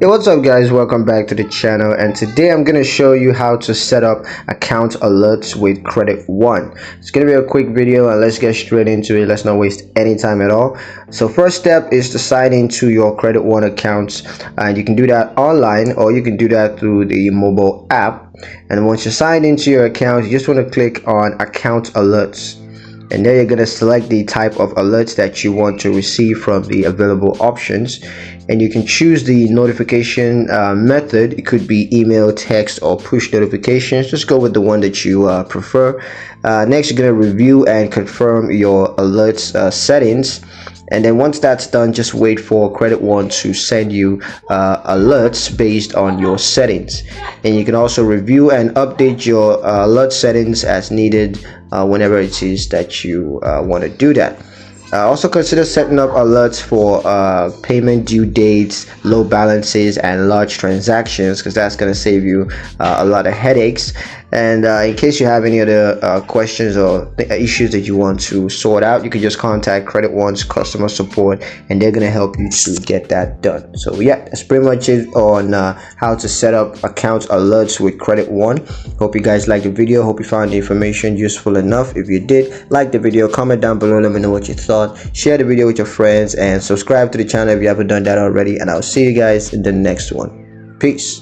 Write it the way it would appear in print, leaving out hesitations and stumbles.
Hey, what's up guys, welcome back to the channel, and today I'm going to show you how to set up account alerts with Credit One. It's going to be a quick video and let's get straight into it. Let's not waste any time at all. So first step is to sign into your Credit One account, and you can do that online or you can do that through the mobile app. And once you're signed into your account, you just want to click on account alerts. And then you're going to select the type of alerts that you want to receive from the available options, and you can choose the notification method. It could be email, text, or push notifications. Just go with the one that you prefer. Next, you're going to review and confirm your alerts settings. And then once that's done, just wait for Credit One to send you alerts based on your settings. And you can also review and update your alert settings as needed whenever it is that you want to do that. Also consider setting up alerts for payment due dates, low balances, and large transactions, because that's going to save you a lot of headaches. And in case you have any other questions or issues that you want to sort out, you can just contact Credit One's customer support and they're going to help you to get that done. So yeah, that's pretty much it on how to set up account alerts with Credit One. Hope you guys liked the video. Hope you found the information useful enough. If you did, like the video, comment down below, let me know what you thought. Share the video with your friends and subscribe to the channel if you haven't done that already. And I'll see you guys in the next one. Peace.